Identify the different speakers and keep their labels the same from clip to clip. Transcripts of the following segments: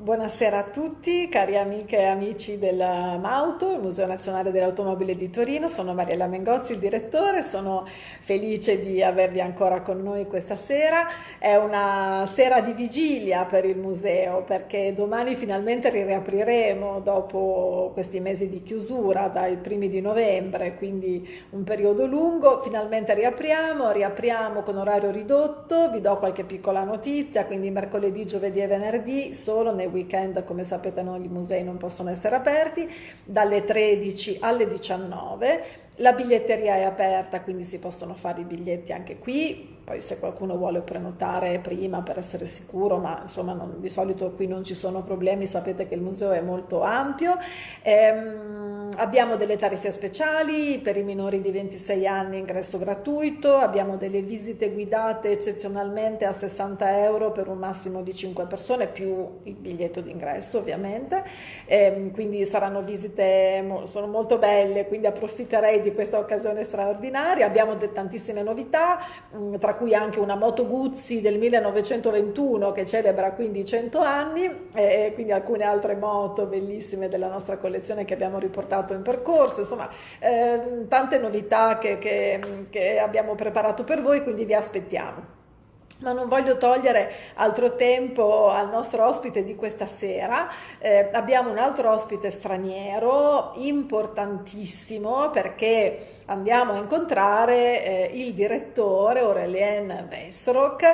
Speaker 1: Buonasera a tutti, cari amiche e amici del MAUTO, il Museo Nazionale dell'Automobile di Torino. Sono Mariella Mengozzi, il direttore, sono felice di avervi ancora con noi questa sera. È una sera di vigilia per il museo perché domani finalmente riapriremo dopo questi mesi di chiusura dai primi di novembre, quindi un periodo lungo. Finalmente riapriamo con orario ridotto, vi do qualche piccola notizia, quindi mercoledì, giovedì e venerdì solo nei weekend, come sapete, i musei non possono essere aperti, dalle 13 alle 19. La biglietteria è aperta, quindi si possono fare i biglietti anche qui. Poi se qualcuno vuole prenotare prima per essere sicuro, ma insomma di solito qui non ci sono problemi, sapete che il museo è molto ampio. Abbiamo delle tariffe speciali per i minori di 26 anni, ingresso gratuito, abbiamo delle visite guidate eccezionalmente a 60 euro per un massimo di 5 persone, più il biglietto d'ingresso ovviamente. Quindi saranno visite, sono molto belle, quindi approfitterei di questa occasione straordinaria. Abbiamo tantissime novità, tra cui anche una moto Guzzi del 1921 che celebra quindi i 100 anni, e quindi alcune altre moto bellissime della nostra collezione che abbiamo riportato in percorso. Insomma, tante novità che abbiamo preparato per voi, quindi vi aspettiamo. Ma non voglio togliere altro tempo al nostro ospite di questa sera. Abbiamo un altro ospite straniero importantissimo perché andiamo a incontrare il direttore Aurélien Weisrock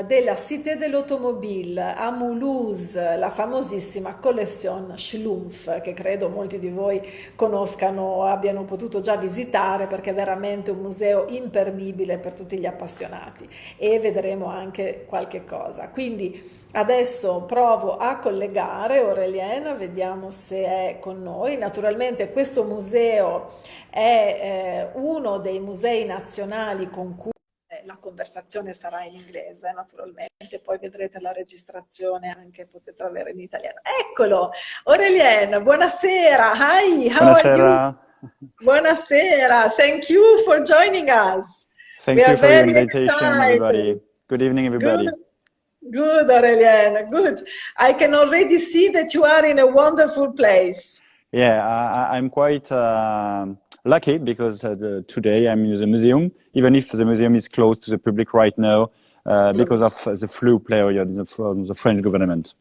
Speaker 1: della Cité dell'Automobile a Mulhouse, la famosissima collezione Schlumpf, che credo molti di voi conoscano o abbiano potuto già visitare perché è veramente un museo imperdibile per tutti gli appassionati. E vedremo anche qualche cosa. Quindi adesso provo a collegare Aurélien, vediamo se è con noi. Naturalmente questo museo è uno dei musei nazionali con cui la conversazione sarà in inglese, naturalmente, poi vedrete la registrazione anche, potete avere in italiano. Eccolo, Aurélien, buonasera. Hi, how are you?
Speaker 2: Buonasera.
Speaker 1: Buonasera, thank you for joining us. We
Speaker 2: Thank you
Speaker 1: are
Speaker 2: for your
Speaker 1: very
Speaker 2: invitation, everybody.
Speaker 1: excited.
Speaker 2: Good evening,
Speaker 1: Good,
Speaker 2: everybody.
Speaker 1: good, Aureliana, good. I can already see that you are in a wonderful place.
Speaker 2: Yeah, I'm quite lucky because today I'm in the museum, even if the museum is closed to the public right now because of the flu period from the French government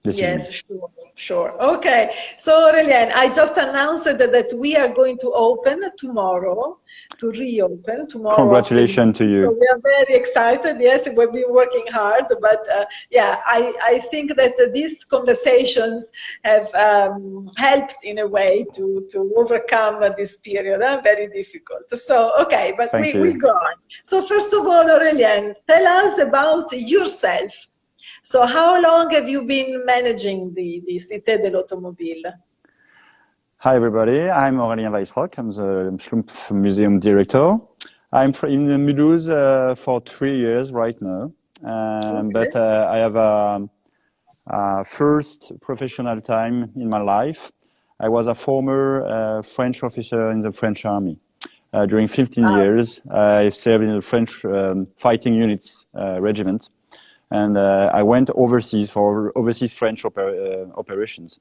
Speaker 2: decision.
Speaker 1: Yes, sure, sure. Okay, so Aurélien, I just announced that we are going to open tomorrow, to reopen tomorrow afternoon.
Speaker 2: Congratulations to
Speaker 1: So
Speaker 2: you.
Speaker 1: we are very excited. Yes, we've been working hard, but yeah, I think that these conversations have helped in a way to overcome this period, very difficult. So, okay, but
Speaker 2: Thank
Speaker 1: we'll
Speaker 2: you.
Speaker 1: go on. So first of all, Aurélien, tell us about yourself. So how long have you been managing the Cité de l'Automobile?
Speaker 2: Hi, everybody. I'm Aurélien Weisrock. I'm the Schlumpf Museum Director. I'm in Mulhouse for 3 years right now.
Speaker 1: Okay.
Speaker 2: But I have a first professional time in my life. I was a former French officer in the French army. During 15 years, I served in the French fighting units regiment. And I went overseas for overseas French operations,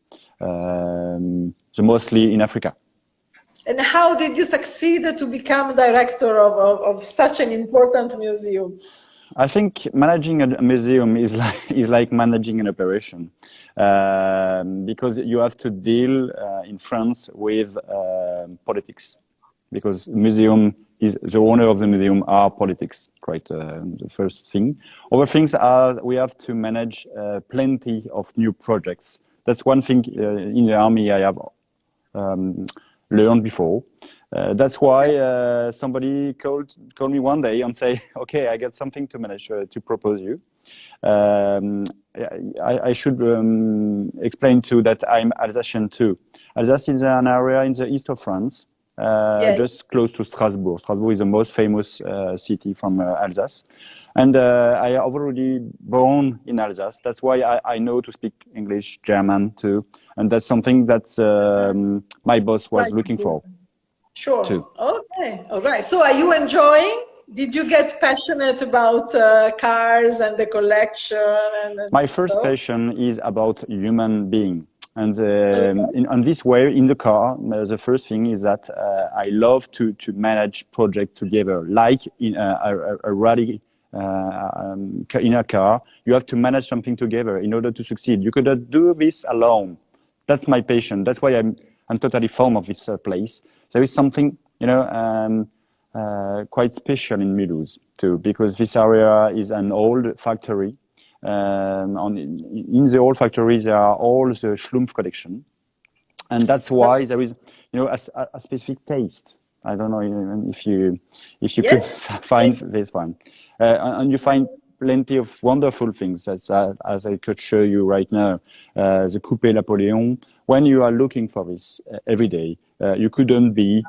Speaker 2: mostly in Africa.
Speaker 1: And how did you succeed to become director of such an important museum?
Speaker 2: I think managing a museum is like managing an operation, because you have to deal in France with politics, because the owner of the museum are politics, right? The first thing. Other things are we have to manage plenty of new projects. That's one thing in the army I have learned before. That's why somebody called me one day and say, "Okay, I got something to manage to propose you." I should explain too that I'm Alsatian too. Alsace is an area in the east of France.
Speaker 1: Yes.
Speaker 2: Just close to Strasbourg. Strasbourg is the most famous city from Alsace. And I have already born in Alsace. That's why I know to speak English, German too. And that's something that my boss was looking for.
Speaker 1: Sure.
Speaker 2: Too.
Speaker 1: Okay. All right. So are you enjoying Did you get passionate about cars and the collection and
Speaker 2: My first
Speaker 1: so?
Speaker 2: passion is about human being. And on this way, in the car, the first thing is that I love to manage projects together. Like in a rally in a car, you have to manage something together in order to succeed. You cannot do this alone. That's my passion. That's why I'm totally fond of this place. There is something, quite special in Mulhouse too, because this area is an old factory. In the old factory, there are all the Schlumpf collection, and that's why there is, a specific taste. I don't know if you could find this one, and you find plenty of wonderful things as I could show you right now. The Coupé Napoléon. When you are looking for this every day, you couldn't be,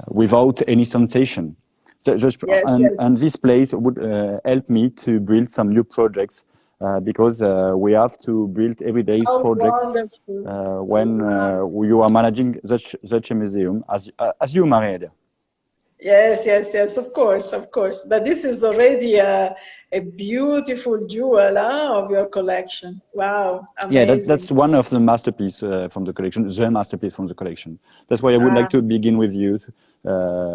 Speaker 2: without any sensation. So and this place would help me to build some new projects because we have to build everyday projects when you are managing such a museum as you, Mariella.
Speaker 1: Yes, of course. But this is already a beautiful jewel of your collection. Wow, amazing.
Speaker 2: Yeah, that's one of the masterpieces from the collection, the masterpiece from the collection. That's why I would like to begin with you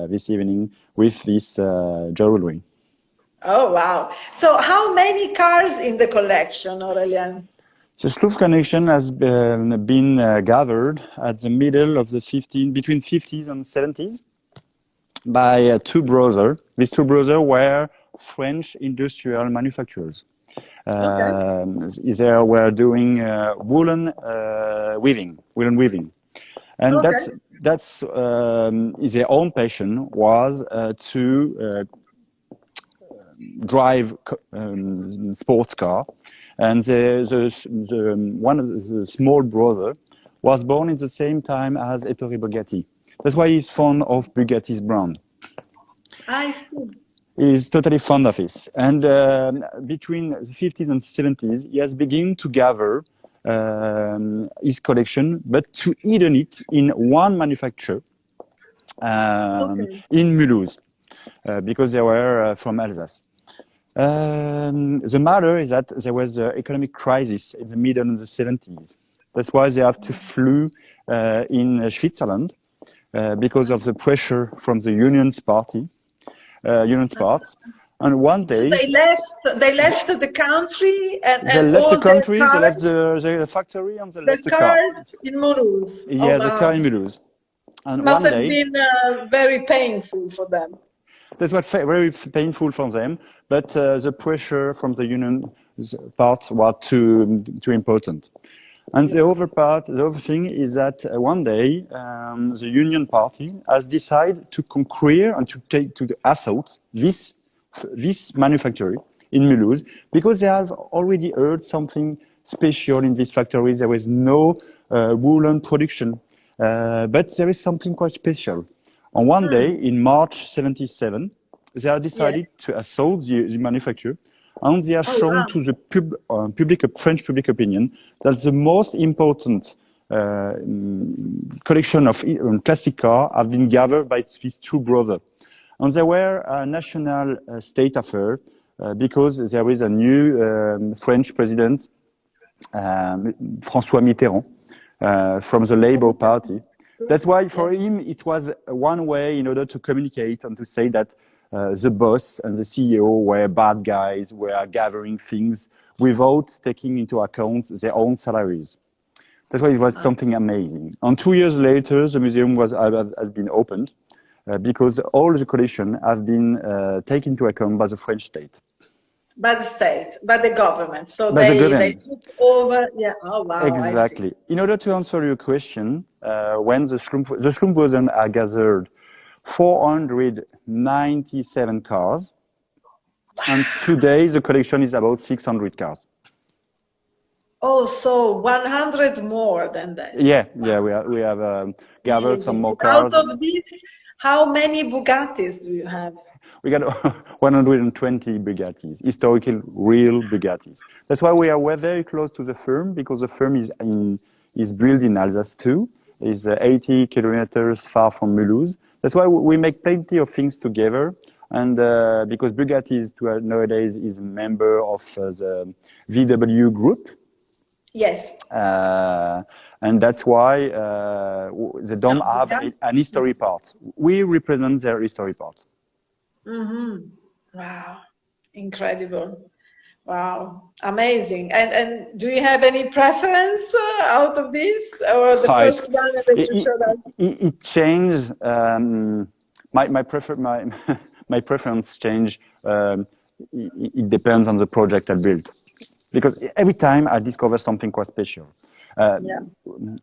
Speaker 2: this evening with this jewelry.
Speaker 1: Oh, wow. So how many cars in the collection, Aurélien?
Speaker 2: The Schlumpf collection has been gathered at the middle of the between 50s and 70s by two brothers. These two brothers were French industrial manufacturers. They were doing woolen weaving, and that's their own passion was to drive sports car, and one of the small brother was born in the same time as Ettore Bugatti. That's why he's fond of Bugatti's brand.
Speaker 1: I see.
Speaker 2: He's totally fond of this. And between the 50s and 70s, he has begun to gather his collection, but to hidden it in one manufacturer in Mulhouse, because they were from Alsace. The matter is that there was an economic crisis in the middle of the 70s. That's why they have to flew in Switzerland because of the pressure from the Union's party. And one day
Speaker 1: so they left the country and
Speaker 2: they left the country, they left the factory, and they left the
Speaker 1: cars in Mulhouse.
Speaker 2: Yeah, the car in Mulhouse. And
Speaker 1: must have been very painful for them.
Speaker 2: That was very painful for them, but the pressure from the union part was too important. And the other thing is that one day the Union Party has decided to conquer and to take to the assault this manufactory in Mulhouse, because they have already heard something special in this factory. There was no woolen production, but there is something quite special. On one day in March 77, they have decided to assault the manufacturer. And they are shown to the French public opinion that the most important collection of classic cars have been gathered by these two brothers. And they were a national state affair because there is a new French president, François Mitterrand, from the Labour Party. That's why for him it was one way in order to communicate and to say that the boss and the CEO were bad guys, were gathering things without taking into account their own salaries. That's why it was something amazing. And 2 years later, the museum has been opened because all the collection have been taken into account by the French state.
Speaker 1: By the state, by the government. So they took over. Yeah. Oh wow.
Speaker 2: Exactly. In order to answer your question, when the Schlumpf brothers are gathered 497 cars, and today the collection is about 600 cars.
Speaker 1: Oh, so 100 more than that.
Speaker 2: Yeah, we have gathered some more cars.
Speaker 1: Out of these, how many Bugattis do you have?
Speaker 2: We got 120 Bugattis, historical, real Bugattis. That's why we are very close to the firm, because the firm is built in Alsace too. is 80 kilometers far from Mulhouse. That's why we make plenty of things together. And because Bugatti nowadays is a member of the VW group.
Speaker 1: Yes.
Speaker 2: And that's why they don't have an history part. We represent their history part.
Speaker 1: Mm-hmm. Wow, incredible. Wow, amazing. And do you have any preference out of this, or the first one that you showed us?
Speaker 2: It changed. My preference change. It depends on the project I build, because every time I discover something quite special.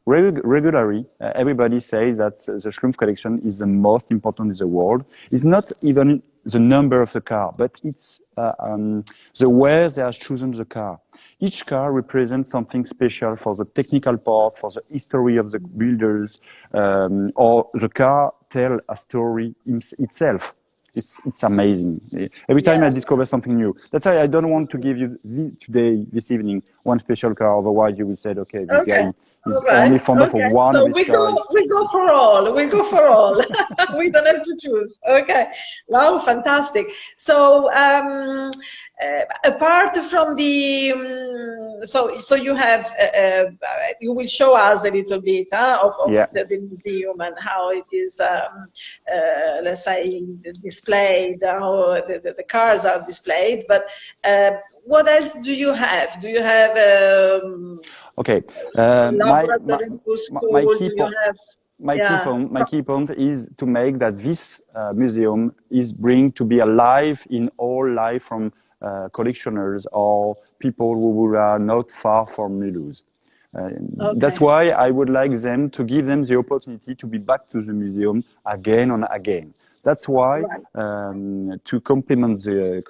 Speaker 2: Regularly, everybody says that the Schlumpf collection is the most important in the world. It's not even the number of the car, but it's the way they have chosen the car. Each car represents something special for the technical part, for the history of the builders, or the car tell a story itself. It's amazing. Every time I discover something new. That's why I don't want to give you this evening, one special car. Otherwise, you will say, okay, this guy is only fond of one of his cars.
Speaker 1: We go for all. We go for all. We don't have to choose. Okay. Wow, fantastic. So, apart from the, so you have, you will show us a little bit of the museum and how it is, let's say, displayed, how the cars are displayed. But what else do you have? Do you have
Speaker 2: okay, my key point is to make that this museum is bring to be alive in all life from collectioners or people who are not far from Mulhouse. That's why I would like them to give them the opportunity to be back to the museum again and again. That's why, to complement the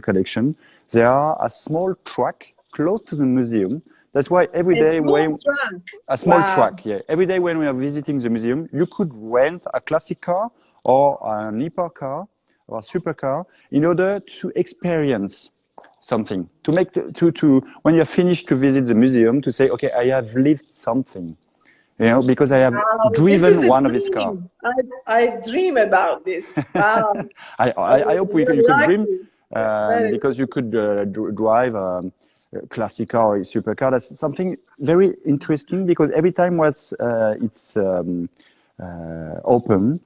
Speaker 2: collection, there are a small track close to the museum. That's why every day a small track, every day when we are visiting the museum, you could rent a classic car or an hyper car or a supercar in order to experience something, to make when you're finished to visit the museum, to say, okay, I have lived something. You know, because I have driven one of his cars.
Speaker 1: I dream about this. Wow.
Speaker 2: I hope you could dream, because you could drive a classic car or a supercar. That's something very interesting, because every time it's open,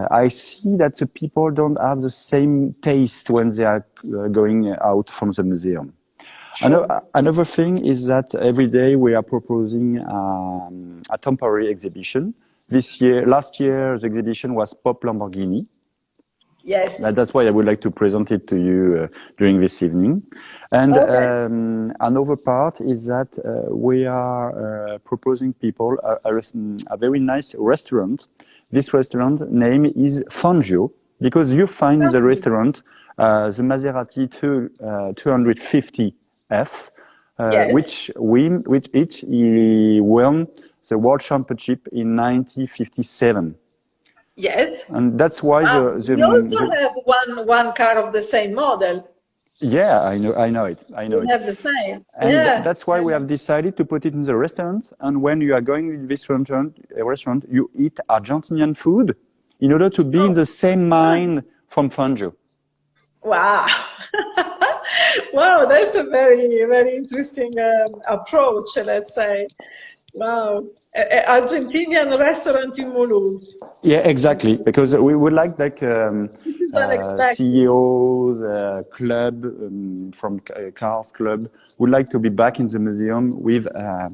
Speaker 2: I see that the people don't have the same taste when they are going out from the museum. Another thing is that every day we are proposing a temporary exhibition. Last year, the exhibition was Pop Lamborghini.
Speaker 1: Yes.
Speaker 2: That's why I would like to present it to you during this evening. And another part is that we are proposing people a very nice restaurant. This restaurant name is Fangio, because you find in the restaurant the Maserati 250 F, which he won the World Championship in 1957.
Speaker 1: Yes.
Speaker 2: And that's why
Speaker 1: we also have one car of the same model.
Speaker 2: Yeah, I know it.
Speaker 1: We have the same.
Speaker 2: And that's why we have decided to put it in the restaurant. And when you are going to this restaurant, you eat Argentinian food in order to be in the same mind from Fangio.
Speaker 1: Wow. Wow, that's a very, very interesting approach, let's say. Wow. Argentinian restaurant in Mulhouse.
Speaker 2: Yeah, exactly. Because we would like
Speaker 1: this is unexpected.
Speaker 2: CEOs, club, from Cars Club, would like to be back in the museum with a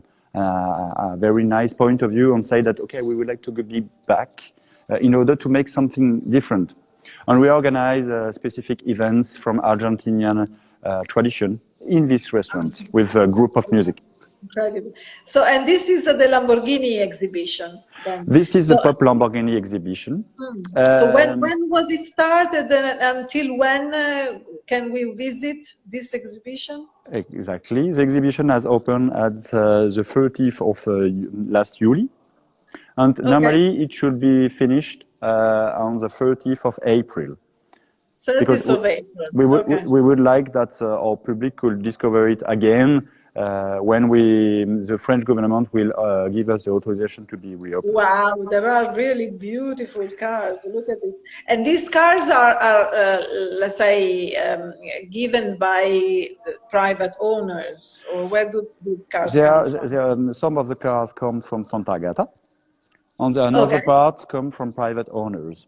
Speaker 2: very nice point of view and say that, okay, we would like to be back in order to make something different. And we organize specific events from Argentinian tradition in this restaurant with a group of music.
Speaker 1: Incredible. So, and this is the Lamborghini exhibition. Then.
Speaker 2: This is the Pop Lamborghini exhibition.
Speaker 1: So when was it started, and until when can we visit this exhibition?
Speaker 2: Exactly. The exhibition has opened at the 30th of last July. And normally it should be finished on the 30th of April.
Speaker 1: 30th of April.
Speaker 2: We would like that our public could discover it again when the French government will give us the authorization to be reopened.
Speaker 1: Wow, there are really beautiful cars. Look at this. And these cars are let's say, given by private owners, or where do these cars come from?
Speaker 2: Some of the cars come from Santa Agata, and another part come from private owners.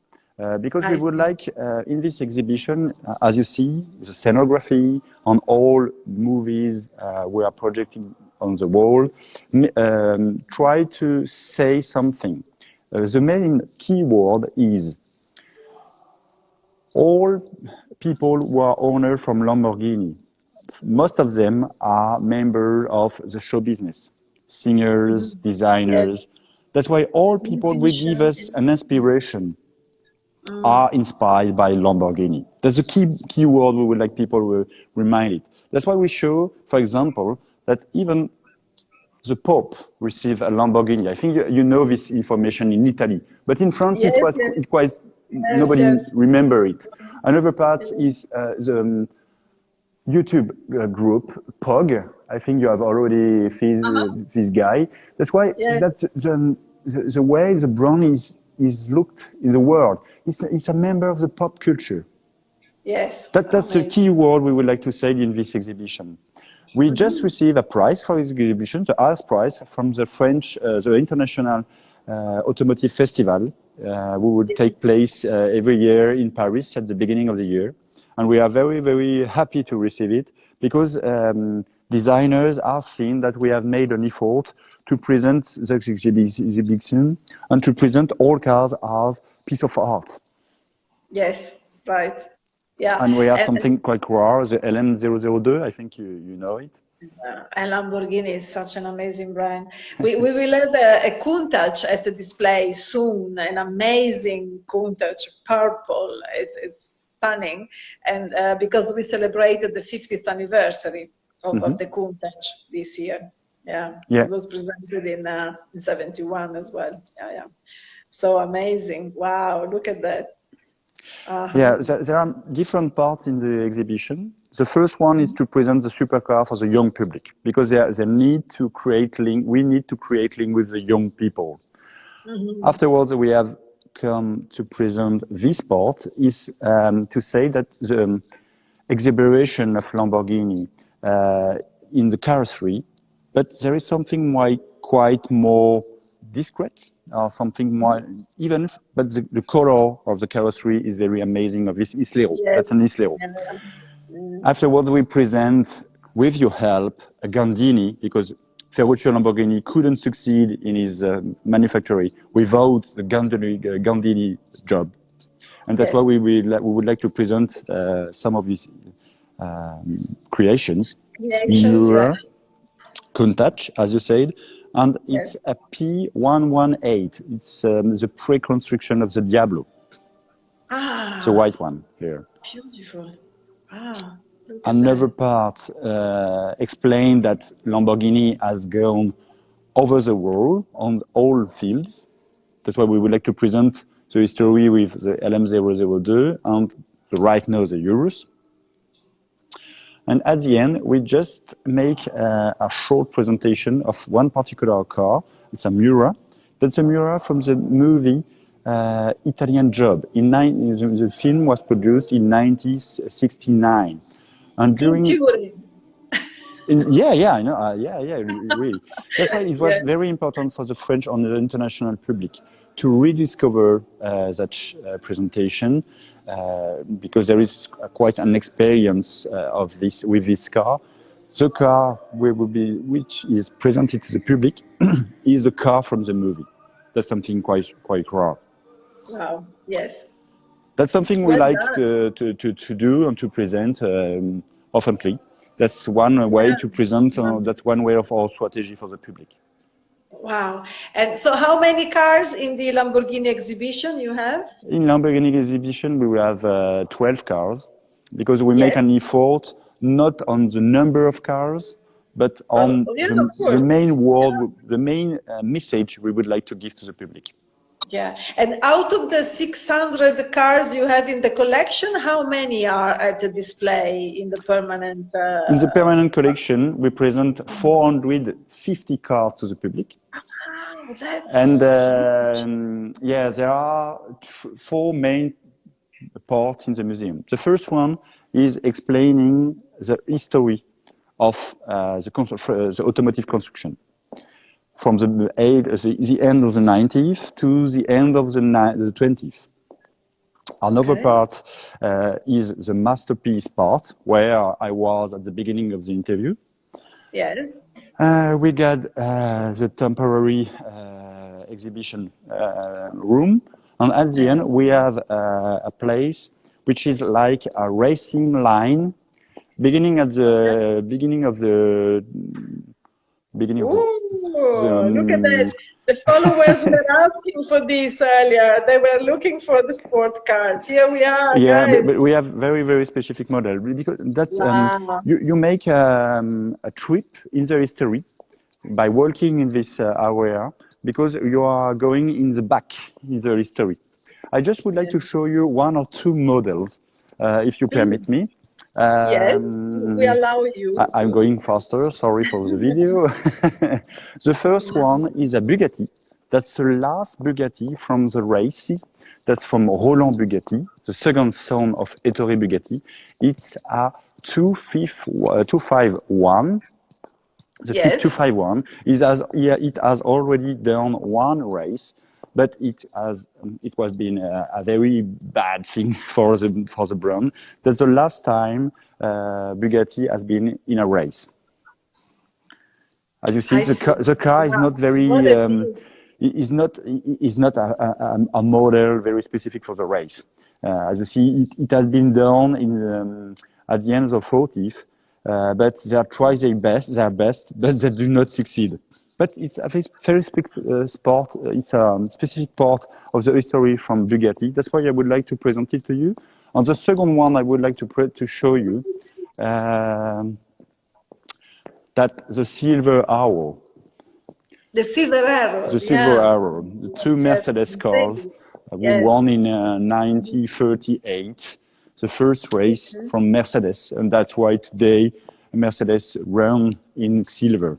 Speaker 2: Because we would like, in this exhibition, as you see, the scenography on all movies we are projecting on the wall, try to say something. The main keyword is all people who are owners from Lamborghini. Most of them are members of the show business, singers, designers. That's why all people will give us an inspiration. Are inspired by Lamborghini. That's a key word we would like people to remind it. That's why we show, for example, that even the Pope received a Lamborghini. I think you know this information in Italy, but in France nobody remember it. Another part is the YouTube group POG. I think you have already this guy. That's why that's the way the brand is looked in the world. It's a member of the pop culture.
Speaker 1: Yes.
Speaker 2: That's the key word we would like to say in this exhibition. We just received a prize for this exhibition, the Art Prize from the French, the International Automotive Festival, who would take place every year in Paris at the beginning of the year. And we are very, very happy to receive it because designers are seeing that we have made an effort to present the exhibition and to present all cars as piece of art.
Speaker 1: Yes, right. Yeah.
Speaker 2: And we have something quite rare, the LM002, I think you know it.
Speaker 1: And Lamborghini is such an amazing brand. We will have a Countach at the display soon, an amazing Countach, purple, it's stunning. And because we celebrated the 50th anniversary of the Countach this year. Yeah, it was presented in 71 as well. Yeah. So amazing. Wow, look at that.
Speaker 2: Yeah, there are different parts in the exhibition. The first one is to present the supercar for the young public, because they need to create link. We need to create link with the young people. Afterwards, we have come to present this part is to say that the exhilaration of Lamborghini in the carrossery, but there is something quite more discreet, or something more even, but the color of the carrossery is very amazing of this Islero. That's an Islero. Afterwards, we present, with your help, a Gandini, because Ferruccio Lamborghini couldn't succeed in his manufactory without the Gandini job. And that's why we would like to present some of these creations. Miura, Countach, as you said, and it's a P118. It's the pre-construction of the Diablo. The white one here.
Speaker 1: Beautiful.
Speaker 2: Another part explained that Lamborghini has gone over the world on all fields. That's why we would like to present the history with the LM002 and right now the Urus. And at the end, we just make a short presentation of one particular car. It's a Miura. That's a Miura from the movie Italian Job. The film was produced in 1969. And during I know. Really. That's why it was very important for the French and the international public to rediscover that presentation, because there is quite an experience of this with this car. The car which is presented to the public is a car from the movie. That's something quite rare.
Speaker 1: Wow. Yes.
Speaker 2: That's something we like to do and to present oftenly. That's one way to present. That's one way of our strategy for the public.
Speaker 1: Wow. And so how many cars in the Lamborghini exhibition you have? In
Speaker 2: Lamborghini exhibition, we will have 12 cars, because we make an effort not on the number of cars, but on the main word, the main message we would like to give to the public.
Speaker 1: Yeah, and out of the 600 cars you have in the collection, how many are at the display in the permanent?
Speaker 2: In the permanent collection, we present 450 cars to the public.
Speaker 1: Wow, that's
Speaker 2: And
Speaker 1: huge.
Speaker 2: yeah, there are four main parts in the museum. The first one is explaining the history of the automotive construction from the end of the 90s to the end of the 20th. Another
Speaker 1: Okay.
Speaker 2: part is the masterpiece part, where I was at the beginning of the interview.
Speaker 1: Yes.
Speaker 2: We got the temporary exhibition room, and at the end we have a place which is like a racing line, beginning of the
Speaker 1: Ooh, look at that. The followers were asking for this earlier. They were looking for the sport cars. Here we are,
Speaker 2: yeah,
Speaker 1: guys.
Speaker 2: but we have very specific model, because that's
Speaker 1: Wow.
Speaker 2: you make a trip in the history by walking in this area, because you are going in the back in the history. I just would like to show you one or two models, if you permit
Speaker 1: Please.
Speaker 2: me.
Speaker 1: Yes, we allow you.
Speaker 2: I'm going faster, sorry for the video. The first one is a Bugatti. That's the last Bugatti from the races. That's from Roland Bugatti, the second son of Ettore Bugatti. It's a 251. The
Speaker 1: Yes.
Speaker 2: 251 it has already done one race, but it was been a very bad thing for the brand. That's the last time Bugatti has been in a race. As you see, the car is not very is not a model very specific for the race. As you see, it has been done in at the end of 40th. But they try their best, but they do not succeed. But it's a very sport. It's a specific part of the history from Bugatti. That's why I would like to present it to you. And the second one, I would like to show you that the Silver Arrow.
Speaker 1: The Silver Arrow.
Speaker 2: The Silver Arrow. The two Mercedes cars won in 1938. The first race from Mercedes, and that's why today Mercedes run in silver.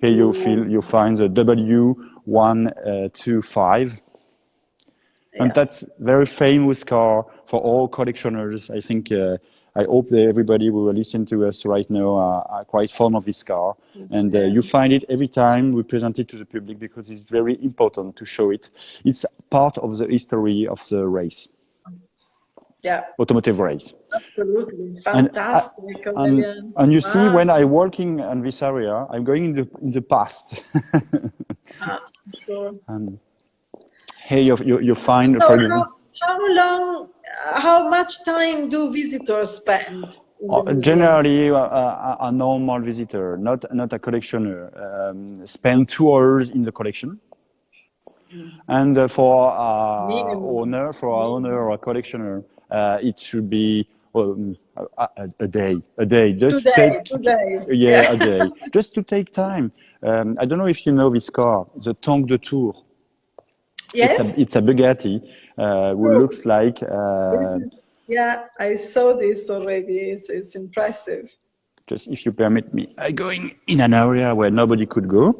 Speaker 2: Here you find the W125, and that's very famous car for all collectioners. I think I hope that everybody who will listen to us right now are quite fond of this car, and you find it every time we present it to the public, because it's very important to show it. It's part of the history of the race.
Speaker 1: Yeah,
Speaker 2: automotive race.
Speaker 1: Absolutely, fantastic.
Speaker 2: And you see, when I'm working in this area, I'm going in the past.
Speaker 1: Sure.
Speaker 2: Here you find,
Speaker 1: so
Speaker 2: for example,
Speaker 1: how much time do visitors spend in the museum?
Speaker 2: Generally, a normal visitor, not a collectioner, spend 2 hours in the collection. And for our owner or a collectioner, it should be a day. Just
Speaker 1: 2 days. 2 days.
Speaker 2: Yeah, a day. Just to take time. I don't know if you know this car, the Tank de Tours.
Speaker 1: Yes.
Speaker 2: It's a Bugatti, who looks like.
Speaker 1: Yeah, I saw this already. It's impressive.
Speaker 2: Just if you permit me, I'm going in an area where nobody could go.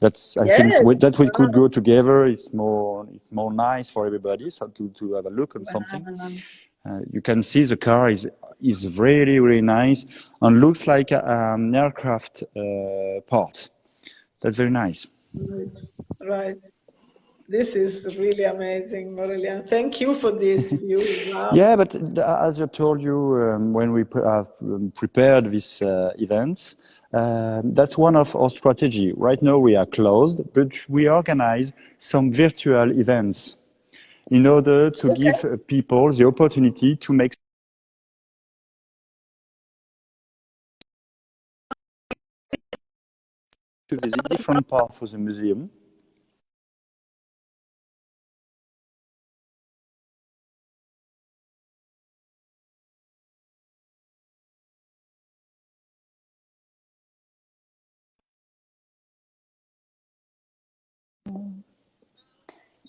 Speaker 2: I think that we could go together. It's more nice for everybody. So to have a look on something. You can see the car is really nice and looks like an aircraft part. That's very nice.
Speaker 1: Right. This is really amazing, Aurélien. Thank you for this view. Wow.
Speaker 2: Yeah, but as I told you when we prepared this events, that's one of our strategy. Right now we are closed, but we organize some virtual events in order to give people the opportunity to make to visit different parts of the museum.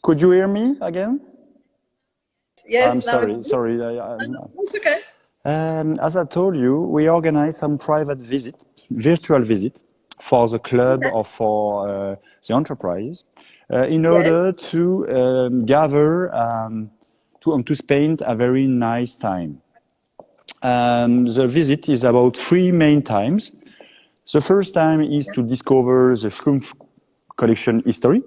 Speaker 2: Could you hear me again?
Speaker 1: Yes,
Speaker 2: I'm
Speaker 1: now it's
Speaker 2: sorry.
Speaker 1: it's okay.
Speaker 2: As I told you, we organize some private visit, virtual visit, for the club or for the enterprise, in
Speaker 1: Yes.
Speaker 2: order to gather to spend a very nice time. The visit is about three main times. The first time is to discover the Schlumpf collection history.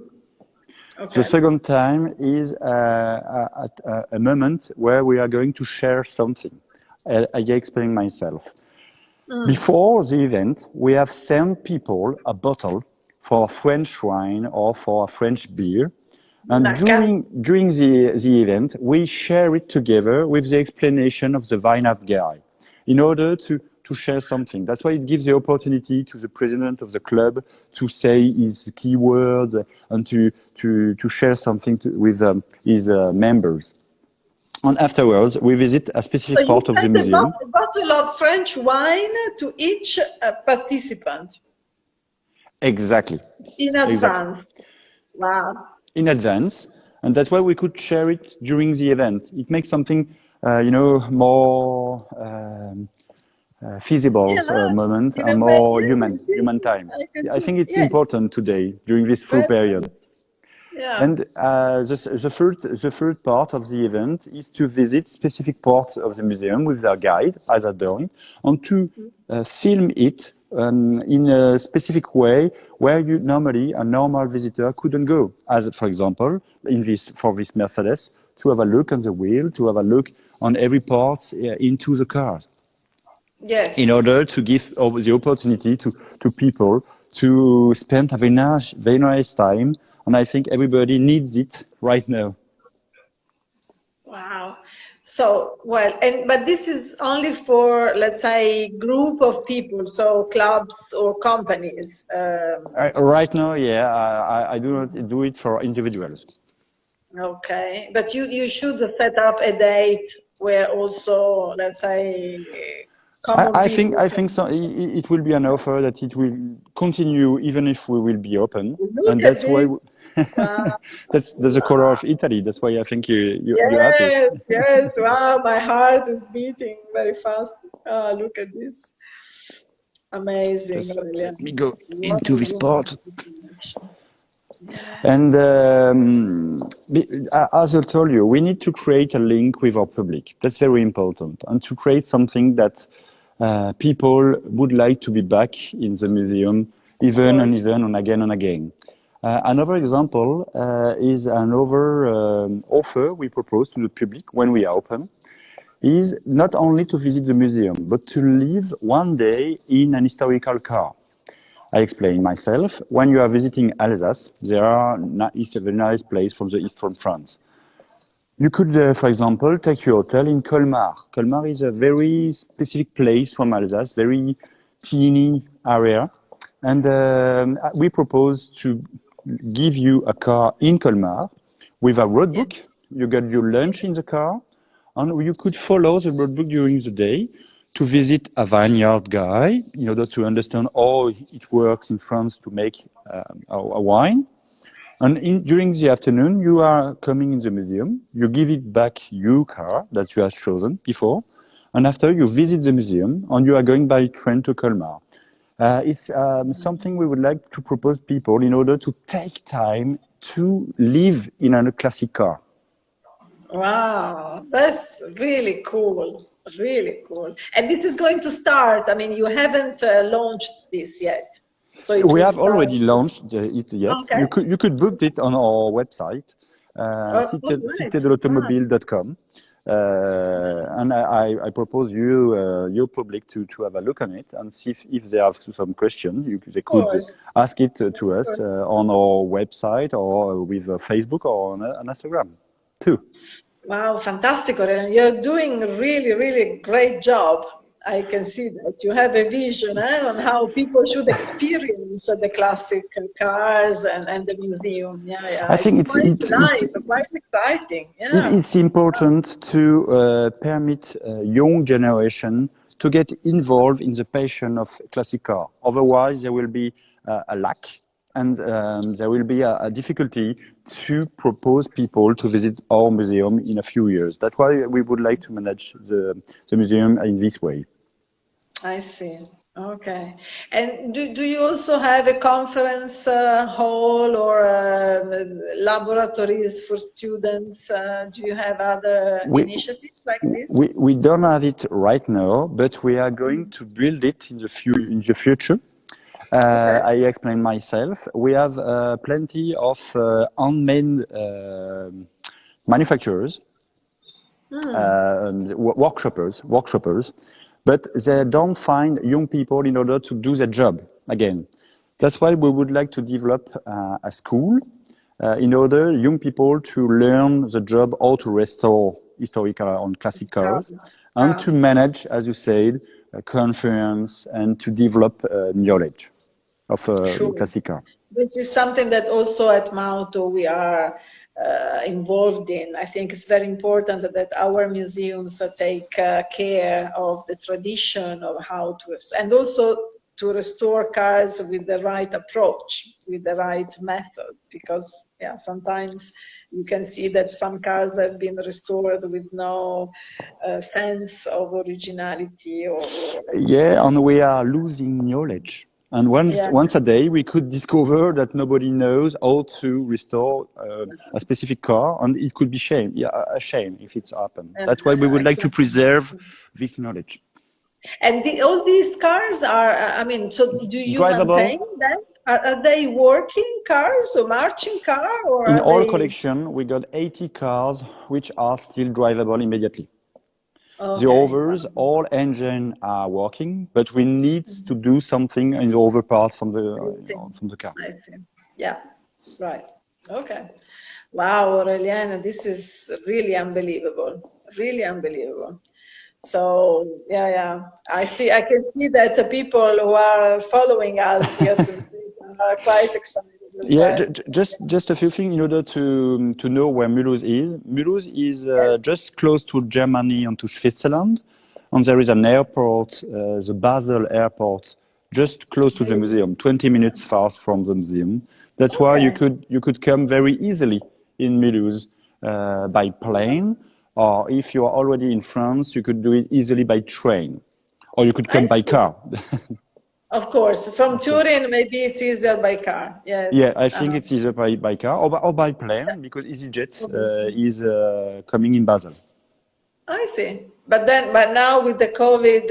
Speaker 1: Okay.
Speaker 2: The second time is a moment where we are going to share something. I explain myself. Before the event, we have sent people a bottle for French wine or for a French beer. And during the event, we share it together with the explanation of the vineyard guy in order to share something. That's why it gives the opportunity to the president of the club to say his keywords and to share something with his members. And afterwards, we visit a specific part of the museum.
Speaker 1: A bottle of French wine to each participant.
Speaker 2: Exactly.
Speaker 1: In advance. Wow.
Speaker 2: In advance, and that's why we could share it during the event. It makes something, more feasible moment and more human time. I think it's important today during this full period.
Speaker 1: Yeah.
Speaker 2: And the third part of the event is to visit specific parts of the museum with their guide, as I'm doing, and to film it in a specific way where normally a normal visitor couldn't go. As, for example, for this Mercedes, to have a look on the wheel, to have a look on every part into the car.
Speaker 1: Yes.
Speaker 2: In order to give the opportunity to people to spend a very nice time. And I think everybody needs it right now.
Speaker 1: Wow. So, well, but this is only for, let's say, group of people, so clubs or companies.
Speaker 2: Right now, yeah, I do not do it for individuals.
Speaker 1: Okay, but you should set up a date where also, let's say,
Speaker 2: I think so. It will be an offer that it will continue even if we will be open, and that's why. Wow. that's the color of Italy. That's why I think you're happy.
Speaker 1: Yes. Wow, my heart is beating very fast. Look at this. Amazing.
Speaker 2: Just let me go into this part. And as I told you, we need to create a link with our public. That's very important, and to create something that people would like to be back in the museum even and again and again. Another example is another offer we propose to the public when we are open, is not only to visit the museum, but to live one day in an historical car. I explain myself. When you are visiting Alsace, it's a very nice place from the eastern France. You could, for example, take your hotel in Colmar. Colmar is a very specific place from Alsace, very teeny area. And we propose to give you a car in Colmar with a road book. You got your lunch in the car, and you could follow the road book during the day to visit a vineyard guy in order to understand how it works in France to make a wine. And during the afternoon, you are coming in the museum, you give it back your car that you have chosen before, and after you visit the museum, and you are going by train to Colmar. It's something we would like to propose people in order to take time to live in a classic car.
Speaker 1: Wow, that's really cool, really cool. And this is going to start, I mean, you haven't launched this yet. So
Speaker 2: we have already launched it yet.
Speaker 1: Okay.
Speaker 2: You could book it on our website, dell'Automobile.com. And I propose your public to have a look on it and see if they have some questions. They could ask it to us on our website or with Facebook or on Instagram too.
Speaker 1: Wow, fantastic, Aurélien. You're doing a really, really great job. I can see that. You have a vision on how people should experience the classic cars and the museum. Yeah.
Speaker 2: I think it's
Speaker 1: quite exciting. Yeah.
Speaker 2: It's important to permit young generation to get involved in the passion of classic car. Otherwise, there will be a lack and there will be a difficulty to propose people to visit our museum in a few years. That's why we would like to manage the museum in this way.
Speaker 1: I see. Okay. And do you also have a conference hall or laboratories for students? Do you have other initiatives like this?
Speaker 2: We don't have it right now, but we are going to build it in the future. Okay. I explain myself. We have plenty of unmanned manufacturers, workshoppers, but they don't find young people in order to do their job again. That's why we would like to develop a school in order young people to learn the job how to restore historical and classic cars and to manage, as you said, a conference and to develop knowledge of classic car.
Speaker 1: This is something that also at MAUTO we are involved in. I think it's very important that our museums take care of the tradition of how to, and also to restore cars with the right approach, with the right method, because sometimes you can see that some cars have been restored with no sense of originality.
Speaker 2: And we are losing knowledge. And once a day, we could discover that nobody knows how to restore a specific car, and it could be a shame if it's happened. That's why we would like to preserve this knowledge.
Speaker 1: And all these cars are, so do you maintain them? Are they working cars or marching cars?
Speaker 2: In our collection, we got 80 cars which are still drivable immediately. Okay. The others, all engines are working, but we need to do something in the other parts from the car.
Speaker 1: I see. Yeah, right. Okay. Wow, Aurélien, this is really unbelievable. Really unbelievable. So I can see that the people who are following us here are quite excited.
Speaker 2: Just a few things in order to know where Mulhouse is. Mulhouse is just close to Germany and to Switzerland, and there is an airport, the Basel airport, just close to the museum, 20 minutes fast from the museum. That's why you could come very easily in Mulhouse by plane, or if you are already in France, you could do it easily by train, or you could come by car.
Speaker 1: Of course, from Turin, maybe it's easier by car. Yes.
Speaker 2: Yeah, I think it's easier by car or by plane because EasyJet is coming in Basel.
Speaker 1: I see. But now with the COVID,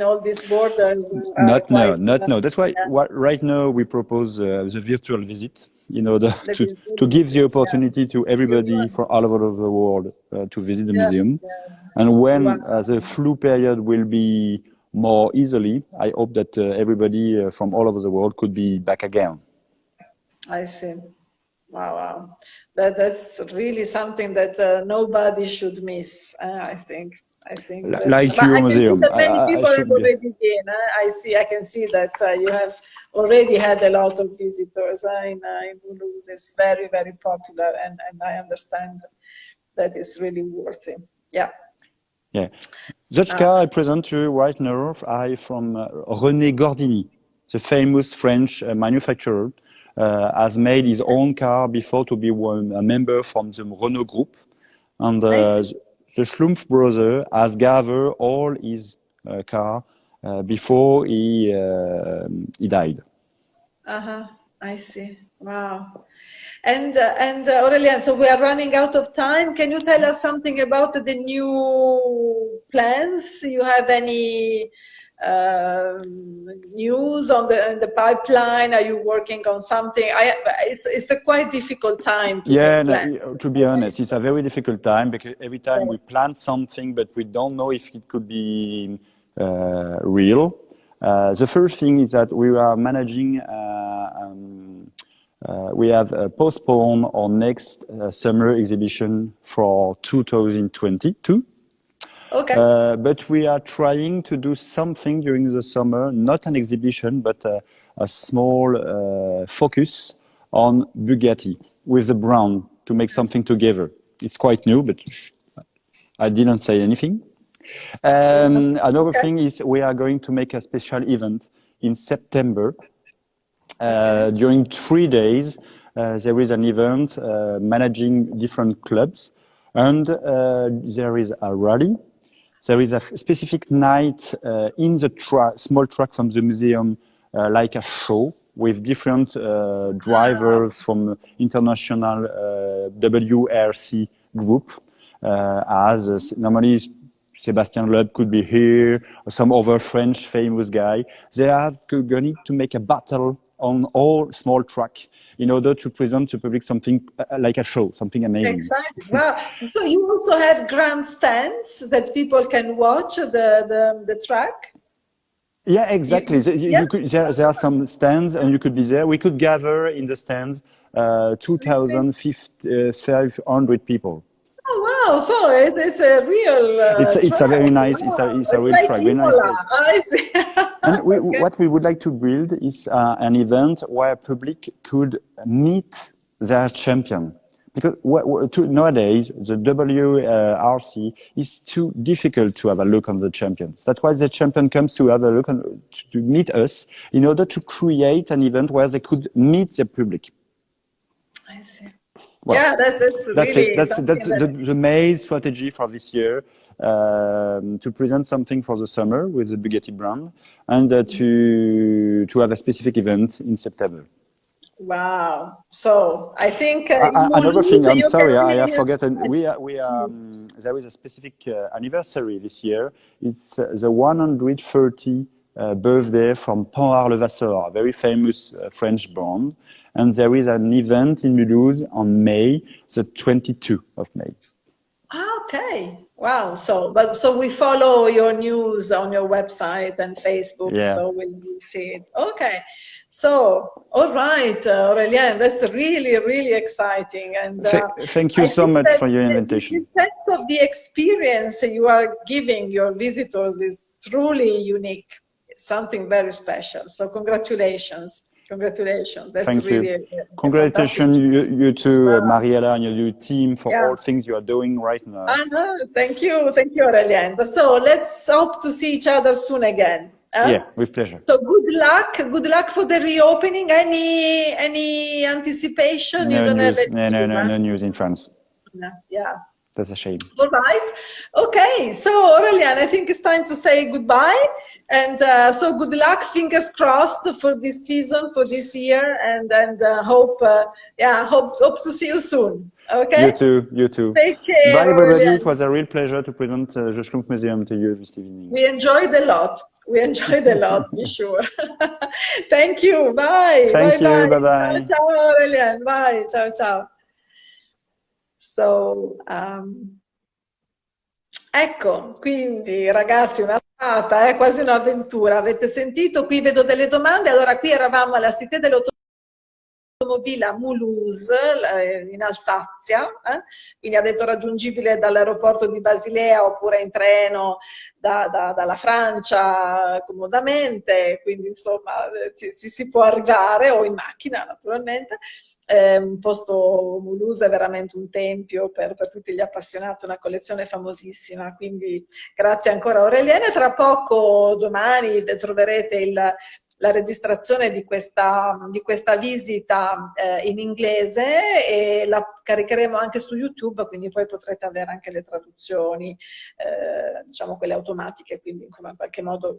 Speaker 1: all these borders.
Speaker 2: Not now. That's why right now we propose the virtual visit in order to give the opportunity to everybody from all over the world to visit the museum. And when the flu period will be more easily, I hope that everybody from all over the world could be back again.
Speaker 1: I see. Wow. That's really something that nobody should miss, I think.
Speaker 2: Like your museum.
Speaker 1: Many people have already been. I can see that you have already had a lot of visitors in Mulhouse. It's very, very popular, and I understand that it's really worthy. Yeah.
Speaker 2: The car I present to you right now are from René Gordini, the famous French manufacturer, has made his own car before to be a member from the Renault group. And the Schlumpf brother has gathered all his car before he died.
Speaker 1: I see. Wow. And Aurélien, so we are running out of time. Can you tell us something about the new plans? You have any news on the pipeline? Are you working on something? It's a quite difficult time
Speaker 2: to be honest, it's a very difficult time because every time we plan something, but we don't know if it could be real. The first thing is that we are managing we have postponed our next summer exhibition for 2022.
Speaker 1: Okay.
Speaker 2: But we are trying to do something during the summer, not an exhibition, but a small focus on Bugatti with the brand to make something together. It's quite new, but I didn't say anything. Another thing is we are going to make a special event in September
Speaker 1: Okay.
Speaker 2: During 3 days, there is an event managing different clubs, and there is a rally. There is a specific night in the small truck from the museum, like a show with different drivers from international WRC group. As normally Sebastian Loeb could be here, or some other French famous guy. They are going to make a battle on all small truck in order to present to public something like a show, something amazing.
Speaker 1: Exciting. Wow. So you also have grandstands that people can watch the track?
Speaker 2: Yeah, exactly. There are some stands and you could be there. We could gather in the stands 2,500 people.
Speaker 1: Oh wow! So it's a real.
Speaker 2: It's a very nice.
Speaker 1: Wow.
Speaker 2: It's a real
Speaker 1: like
Speaker 2: track. Very nice place.
Speaker 1: I see.
Speaker 2: And
Speaker 1: Okay.
Speaker 2: what we would like to build is an event where public could meet their champion. Because nowadays, the WRC is too difficult to have a look on the champions. That's why the champion comes to have a look to meet us in order to create an event where they could meet the public.
Speaker 1: I see.
Speaker 2: Well,
Speaker 1: yeah, that's really
Speaker 2: it. That's the main strategy for this year, to present something for the summer with the Bugatti brand, and to have a specific event in September.
Speaker 1: Wow. So I think
Speaker 2: another thing. I'm sorry, I have
Speaker 1: really
Speaker 2: forgotten. There is a specific anniversary this year. It's the 130 birthday from Pan-Arlevasseur, a very famous French brand. And there is an event in Mulhouse on May, the 22nd of May.
Speaker 1: Okay. Wow. So we follow your news on your website and Facebook.
Speaker 2: Yeah.
Speaker 1: So we'll see it. Okay. So, all right, Aurélien, that's really, really exciting. And
Speaker 2: thank you so much for your invitation.
Speaker 1: The sense of the experience you are giving your visitors is truly unique. It's something very special. So congratulations. Congratulations. That's
Speaker 2: Thank
Speaker 1: really
Speaker 2: you. Congratulations, you too, Mariella, and your team for all things you are doing right now.
Speaker 1: Thank you, Aurélien. So let's hope to see each other soon again.
Speaker 2: Yeah, with pleasure.
Speaker 1: So good luck for the reopening. Any anticipation?
Speaker 2: No
Speaker 1: you don't
Speaker 2: news.
Speaker 1: have it?
Speaker 2: No news in France.
Speaker 1: Yeah.
Speaker 2: That's a shame.
Speaker 1: All right. Okay. So Aurélien, I think it's time to say goodbye. And so good luck. Fingers crossed for this season, for this year, and hope to see you soon. Okay.
Speaker 2: You too.
Speaker 1: Take care.
Speaker 2: Bye, everybody.
Speaker 1: Aurélien.
Speaker 2: It was a real pleasure to present the Schlumpf Museum to you this evening.
Speaker 1: We enjoyed a lot. Be sure. Thank you. Bye.
Speaker 2: Thank you. Bye bye.
Speaker 1: Ciao, Aurélien. Bye. Ciao. So, ecco, quindi ragazzi, una serata, quasi un'avventura. Avete sentito? Qui vedo delle domande. Allora, qui eravamo alla Cité dell'Automobile a Mulhouse, in Alsazia, quindi ha detto raggiungibile dall'aeroporto di Basilea oppure in treno dalla Francia comodamente, quindi insomma si può arrivare, o in macchina naturalmente. Un posto, Mulhouse è veramente un tempio per tutti gli appassionati, una collezione famosissima, quindi grazie ancora Aurélien. Tra poco, domani, troverete la registrazione di questa visita in inglese e la caricheremo anche su YouTube, quindi poi potrete avere anche le traduzioni, diciamo quelle automatiche, quindi insomma in qualche modo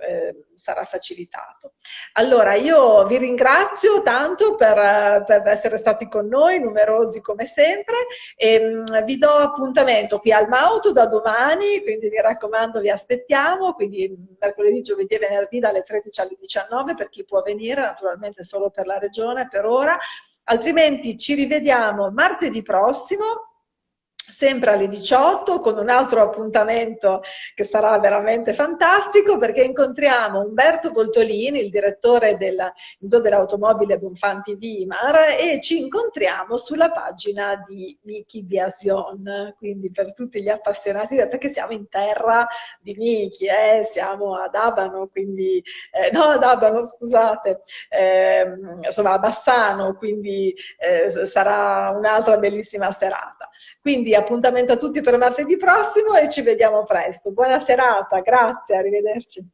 Speaker 1: sarà facilitato. Allora io vi ringrazio tanto per essere stati con noi, numerosi come sempre, e vi do appuntamento qui al MAUTO da domani, quindi mi raccomando vi aspettiamo, quindi mercoledì, giovedì e venerdì dalle 13 alle 19 per chi può venire, naturalmente solo per la regione per ora, altrimenti ci rivediamo martedì prossimo, sempre alle 18, con un altro appuntamento che sarà veramente fantastico, perché incontriamo Umberto Voltolini, il direttore del Museo dell'Automobile Bonfanti Weimar, e ci incontriamo sulla pagina di Miki Biasion, quindi per tutti gli appassionati, perché siamo in terra di Miki, siamo ad Abano, quindi, no ad Abano scusate, insomma a Bassano, quindi sarà un'altra bellissima serata. Quindi appuntamento a tutti per martedì prossimo e ci vediamo presto. Buona serata, grazie, arrivederci.